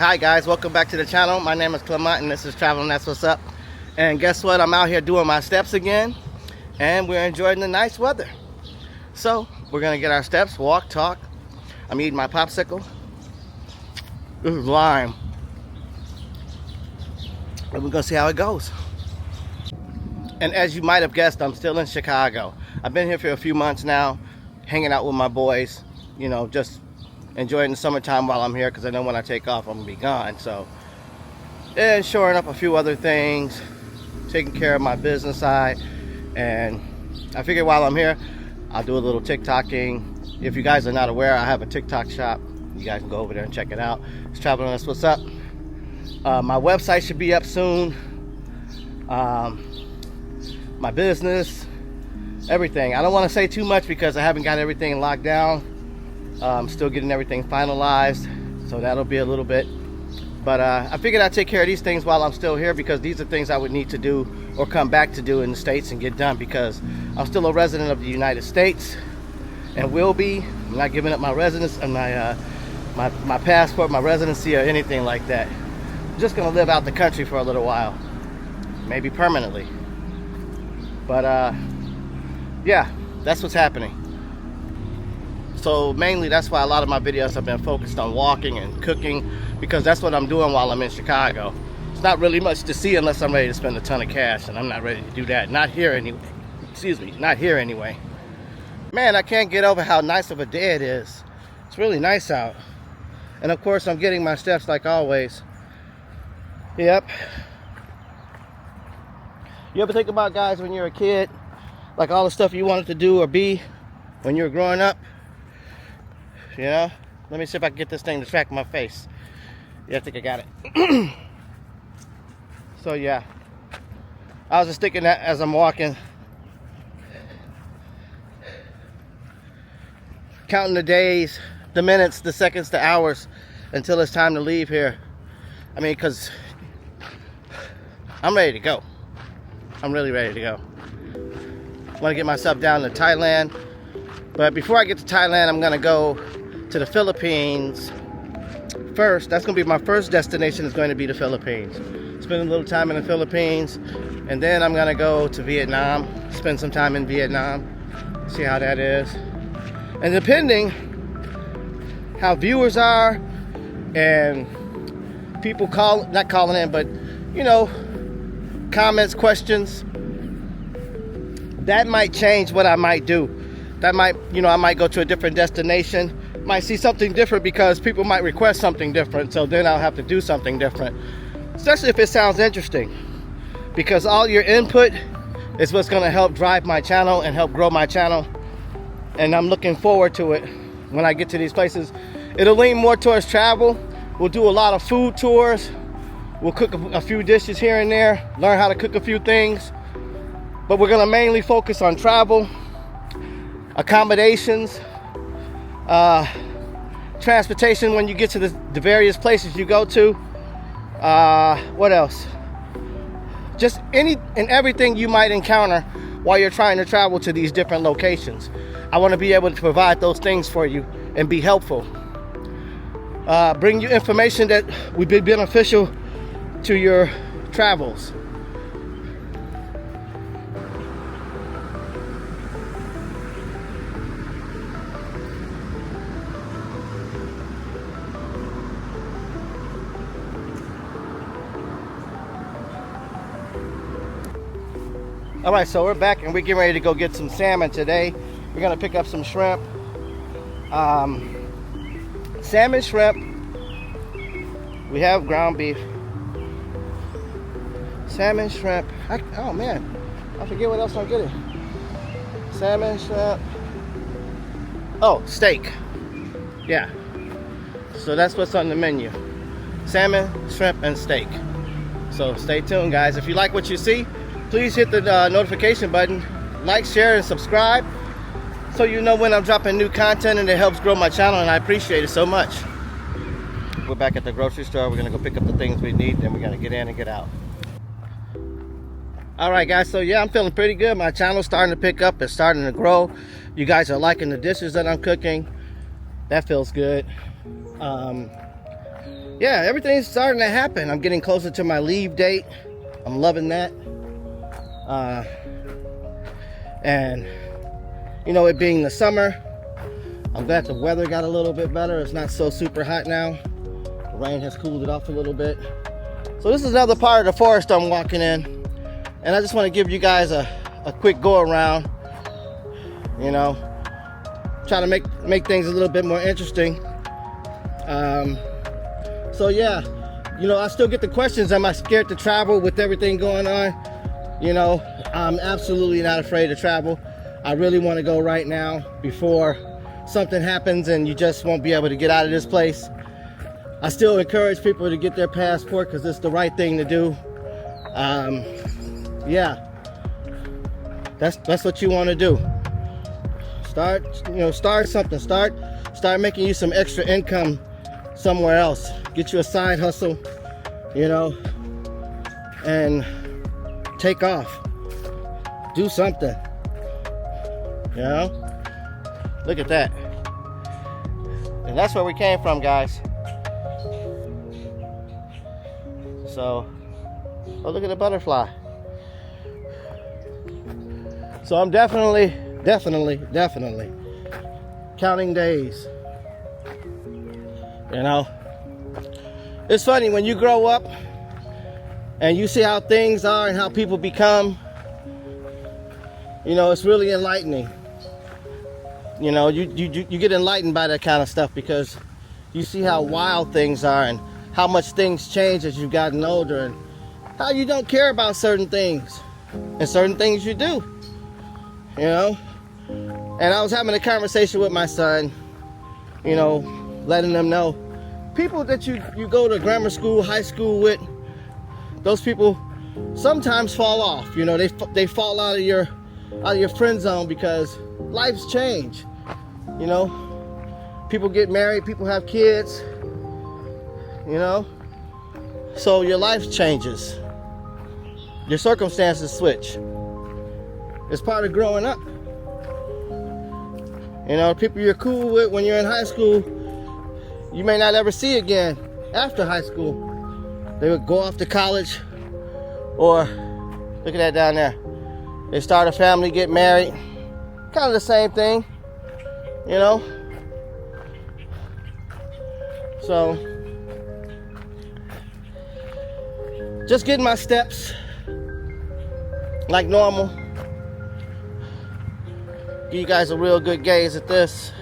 Hi guys, welcome back to the channel. My name is Clement and this is Traveling That's What's Up. And guess what? I'm out here doing my steps again and we're enjoying the nice weather. So we're gonna get our steps, walk, talk. I'm eating my popsicle. This is lime. And we're gonna see how it goes. And as you might have guessed, I'm still in Chicago. I've been here for a few months now, hanging out with my boys, you know, just enjoying the summertime while I'm here because I know when I take off I'm gonna be gone. So, and shoring up a few other things, taking care of my business side, and I figured while I'm here I'll do a little TikToking. If you guys are not aware, I have a TikTok shop. You guys can go over there and check it out. It's Traveling That's What's Up. My website should be up soon. My business, everything. I don't want to say too much because I haven't got everything locked down. I'm still getting everything finalized, so that'll be a little bit. But I figured I'd take care of these things while I'm still here because these are things I would need to do or come back to do in the States and get done because I'm still a resident of the United States and will be. I'm not giving up my residence and my passport, my residency, or anything like that. I'm just gonna live out the country for a little while, maybe permanently. But yeah, that's what's happening. So mainly that's why a lot of my videos have been focused on walking and cooking because that's what I'm doing while I'm in Chicago. It's not really much to see unless I'm ready to spend a ton of cash, and I'm not ready to do that. Not here anyway. Excuse me, not here anyway. Man, I can't get over how nice of a day it is. It's really nice out. And of course I'm getting my steps like always. Yep. You ever think about, guys, when you're a kid, like all the stuff you wanted to do or be when you were growing up? You know, let me see if I can get this thing to track my face. Yeah, I think I got it. So yeah, I was just thinking that as I'm walking, counting the days, the minutes, the seconds, the hours until it's time to leave here. I mean, because I'm ready to go. I'm really ready to go. I want to get myself down to Thailand, but before I get to Thailand, I'm gonna go to the Philippines first. That's gonna be my first destination. Is going to be the Philippines. Spend a little time in the Philippines, and then I'm gonna go to Vietnam. Spend some time in Vietnam. See how that is. And depending how viewers are and people not calling in, but you know, comments, questions, that might change what I might do. That might, you know, I might go to a different destination. Might see something different because people might request something different, so then I'll have to do something different, especially if it sounds interesting, because all your input is what's going to help drive my channel and help grow my channel. And I'm looking forward to it. When I get to these places, it'll lean more towards travel. We'll do a lot of food tours. We'll cook a few dishes here and there, learn how to cook a few things, but we're going to mainly focus on travel, accommodations, transportation when you get to the various places you go to. What else? Just any and everything you might encounter while you're trying to travel to these different locations. I want to be able to provide those things for you and be helpful. Bring you information that would be beneficial to your travels. All right, so we're back and we're getting ready to go get some salmon today. We're gonna pick up some shrimp. Salmon, shrimp. We have ground beef. Salmon, shrimp. Oh man, I forget what else I'm getting. Salmon, shrimp. Oh, steak. Yeah. So that's what's on the menu. Salmon, shrimp, and steak. So stay tuned, guys. If you like what you see, please hit the notification button, like, share, and subscribe so you know when I'm dropping new content, and it helps grow my channel, and I appreciate it so much. We're back at the grocery store. We're gonna go pick up the things we need, then we're gonna get in and get out. All right, guys, so yeah, I'm feeling pretty good. My channel's starting to pick up. It's starting to grow. You guys are liking the dishes that I'm cooking. That feels good. yeah, everything's starting to happen. I'm getting closer to my leave date. I'm loving that. And you know, it being the summer, I'm glad the weather got a little bit better. It's not so super hot now. The rain has cooled it off a little bit. So this is another part of the forest I'm walking in, and I just want to give you guys a quick go around, you know, try to make things a little bit more interesting. So yeah, you know, I still get the questions, am I scared to travel with everything going on? You know, I'm absolutely not afraid to travel. I really want to go right now before something happens and you just won't be able to get out of this place. I still encourage people to get their passport because it's the right thing to do. Yeah, that's what you want to do. Start something. Start making you some extra income somewhere else. Get you a side hustle, you know, and take off. Do something. You know? Look at that. And that's where we came from, guys. So, oh, look at the butterfly. So I'm definitely counting days. You know, it's funny when you grow up and you see how things are and how people become. You know, it's really enlightening. You know, you get enlightened by that kind of stuff because you see how wild things are and how much things change as you've gotten older and how you don't care about certain things and certain things you do. You know, and I was having a conversation with my son, you know, letting them know people that you go to grammar school, high school with, those people sometimes fall off. You know, they fall out of your friend zone because life's change. You know, people get married, people have kids, you know, so your life changes, your circumstances switch. It's part of growing up. You know, people you're cool with when you're in high school, you may not ever see again after high school. They would go off to college, or look at that down there. They start a family, get married. Kind of the same thing, you know. So, just getting my steps like normal. Give you guys a real good gaze at this.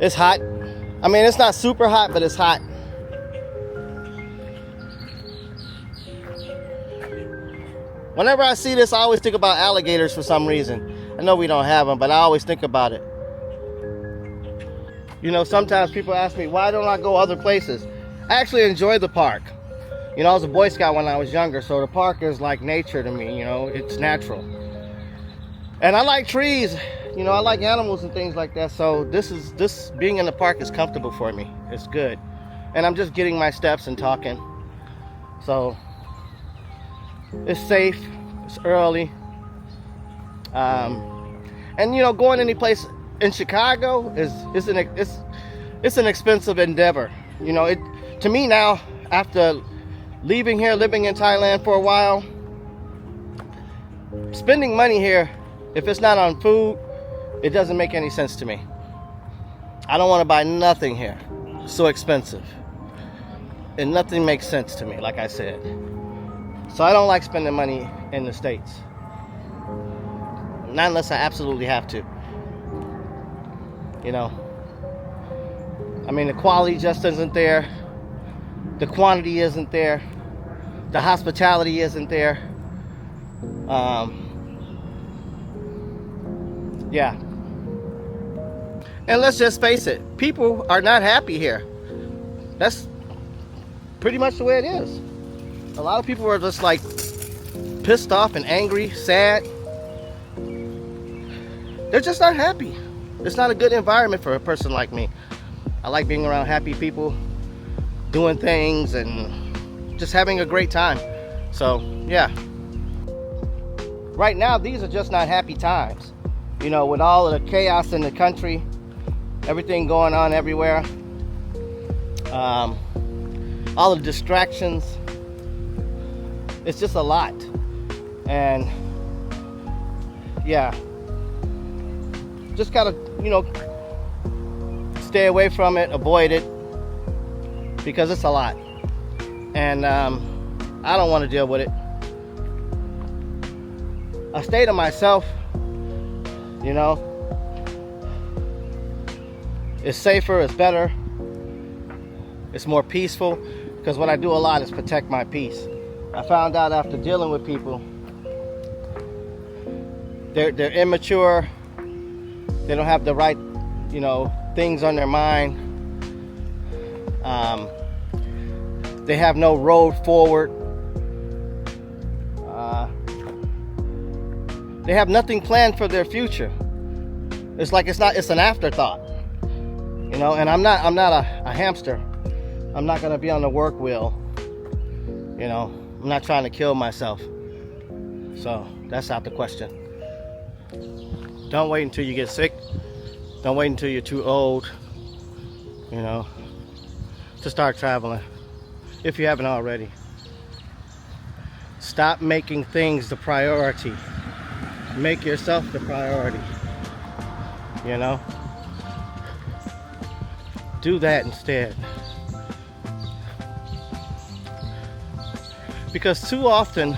It's hot. I mean, it's not super hot, but it's hot. Whenever I see this, I always think about alligators for some reason. I know we don't have them, but I always think about it. You know, sometimes people ask me, why don't I go other places? I actually enjoy the park. You know, I was a Boy Scout when I was younger, so the park is like nature to me, you know, it's natural. And I like trees, you know, I like animals and things like that, so this being in the park is comfortable for me. It's good. And I'm just getting my steps and talking. So, it's safe, it's early. And you know, going any place in Chicago it's an expensive endeavor. You know, to me now, after leaving here, living in Thailand for a while, spending money here, if it's not on food, it doesn't make any sense to me. I don't want to buy nothing here. It's so expensive. And nothing makes sense to me, like I said. So I don't like spending money in the States. Not unless I absolutely have to. You know. I mean, the quality just isn't there. The quantity isn't there. The hospitality isn't there. Yeah. And let's just face it, people are not happy here. That's pretty much the way it is. A lot of people are just like pissed off and angry, sad. They're just not happy. It's not a good environment for a person like me. I like being around happy people, doing things and just having a great time. So yeah, right now these are just not happy times. You know, with all of the chaos in the country everything going on everywhere, all the distractions. It's just a lot. And yeah, just gotta, stay away from it, avoid it, because it's a lot. And I don't want to deal with it. I stay to myself, It's safer, it's better, it's more peaceful, because what I do a lot is protect my peace. I found out after dealing with people, they're immature, they don't have the right, things on their mind. They have no road forward. They have nothing planned for their future. It's like it's an afterthought. And I'm not a hamster. I'm not gonna be on the work wheel. I'm not trying to kill myself. So that's out the question. Don't wait until you get sick. Don't wait until you're too old, to start traveling, if you haven't already. Stop making things the priority. Make yourself the priority. Do that instead. Because too often,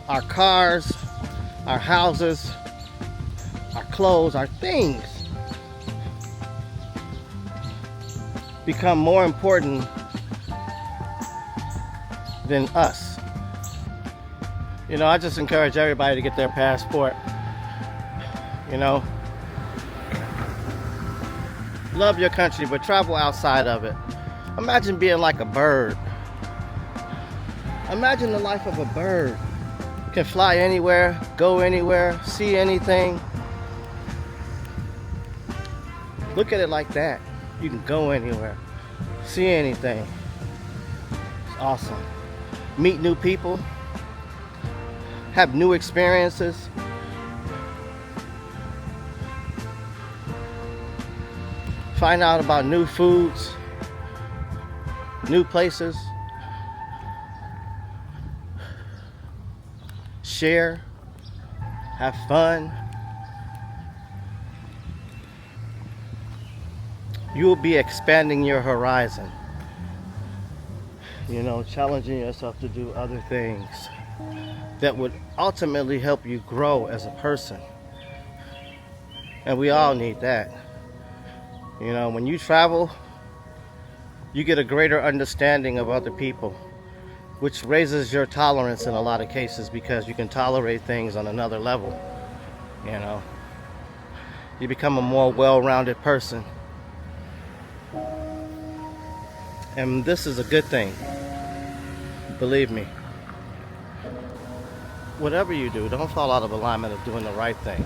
our cars, our houses, our clothes, our things become more important than us. I just encourage everybody to get their passport. Love your country, but travel outside of it. Imagine being like a bird. Imagine the life of a bird. You can fly anywhere, go anywhere, see anything. Look at it like that. You can go anywhere, see anything. It's awesome. Meet new people, have new experiences. Find out about new foods, new places. Share, have fun. You will be expanding your horizon. Challenging yourself to do other things that would ultimately help you grow as a person. And we all need that. When you travel, you get a greater understanding of other people, which raises your tolerance in a lot of cases, because you can tolerate things on another level. You become a more well-rounded person. And this is a good thing. Believe me. Whatever you do, don't fall out of alignment of doing the right thing.